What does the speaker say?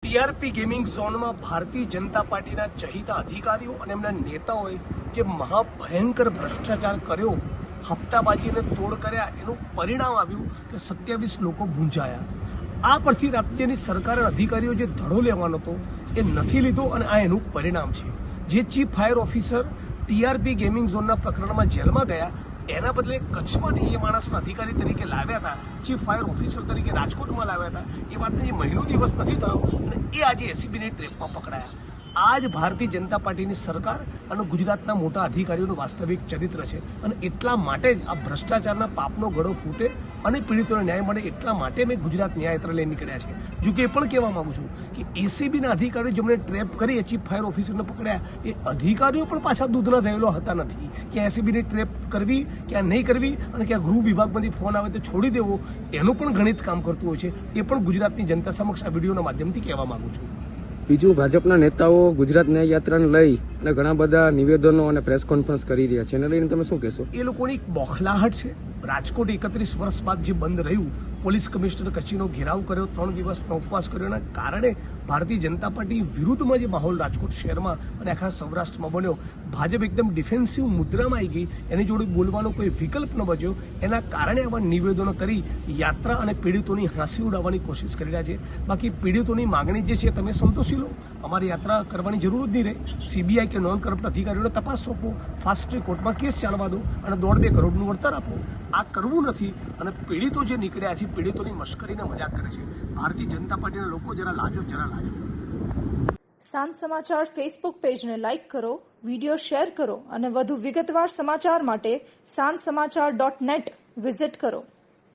TRP gaming ઝોનમાં ભારતીય જનતા પાર્ટીના ચહિતા અધિકારીઓ અને એમના નેતાઓએ જે મહાભયંકર ભ્રષ્ટાચાર કર્યો, હપ્તાબાજીને તોડ કર્યા, એનું પરિણામ આવ્યું કે 27 લોકો ભૂંજાયા। આ પરથી રાજ્યની સરકાર અને અધિકારીઓ જે ધડો લેવાનો હતો એ નથી લીધો અને આ એનું પરિણામ છે। જે chief fire officer TRP gaming ઝોનના પ્રકરણમાં જેલમાં ગયા, એના બદલે કચ્છમાંથી એ માણસના અધિકારી તરીકે લાવ્યા હતા, ચીફ ફાયર ઓફિસર તરીકે રાજકોટમાં લાવ્યા હતા। એ વાતને જે મહિનો દિવસ નથી થયો અને એ આજે એસીબીની ટ્રેપમાં પકડાયા। આ જ ભારતીય જનતા પાર્ટીની સરકાર અને ગુજરાતના મોટા અધિકારીઓનું વાસ્તવિક ચરિત્ર છે અને એટલા માટે જ આ ભ્રષ્ટાચારના પાપનો ગળો ફૂટે અને પીડિતોને ન્યાય મળે એટલા માટે મેં ગુજરાત ન્યાયયાત્રા લઈને નીકળ્યા છે। જો કે એ પણ કહેવા માંગુ છું કે એસીબીના અધિકારીઓ જેમણે ટ્રેપ કરી, ચીફ ફાયર ઓફિસરને પકડ્યા, એ અધિકારીઓ પણ પાછા દૂધના થયેલો હતા નથી કે એસીબીની ટ્રેપ કરવી ક્યાં નહીં કરવી અને ક્યાં ગૃહ વિભાગમાંથી ફોન આવે તો છોડી દેવો, એનું પણ ગણિત કામ કરતું હોય છે। એ પણ ગુજરાતની જનતા સમક્ષ આ વિડીયોના માધ્યમથી કહેવા માંગુ છું। બીજું, ભાજપના નેતાઓ ગુજરાત ન્યાય યાત્રાને લઈ અને ઘણા બધા નિવેદનો અને પ્રેસ કોન્ફરન્સ કરી રહ્યા છે, એને લઈને તમે શું કહેશો? એ લોકોની બોખલાહટ છે। રાજકોટ 31 વર્ષ બાદ જે બંધ રહ્યું, પોલીસ કમિશનર કચેરીનો ઘેરાવ કર્યો, 3 દિવસનો ઉપવાસ કર્યો, એના કારણે ભારતીય જનતા પાર્ટી વિરુદ્ધમાં જે માહોલ રાજકોટ શહેરમાં અને આખા સૌરાષ્ટ્રમાં બન્યો, ભાજપ એકદમ ડિફેન્સિવ મુદ્રામાં આવી ગઈ, એની જોડે બોલવાનો કોઈ વિકલ્પ ન બચ્યો, એના કારણે આવા નિવેદનો કરી યાત્રા અને પીડિતોની હાંસી ઉડાવવાની કોશિશ કરી રહ્યા છે। બાકી પીડિતોની માગણી જે છે તમે સંતોષી લો, અમારી યાત્રા કરવાની જરૂર જ નહીં રહે। સીબીઆઈ કે નોન કરપ્ટ અધિકારીઓને તપાસ સોંપો, ફાસ્ટ ટ્રેક કોર્ટમાં કેસ ચાલવા દો અને 1.5-2 કરોડનું વળતર આપો। આ કરવું નથી અને પીડિતો જે નીકળ્યા છે, પીડિતોની મશ્કરીને મજાક કરે છે। ભારતીય જનતા પાર્ટીના લોકો જરા લાજો। સાંજ સમાચાર ફેસબુક પેજને લાઇક કરો, વિડીયો શેર કરો અને વધુ વિગતવાર સમાચાર માટે sanssamachar.net વિઝિટ કરો।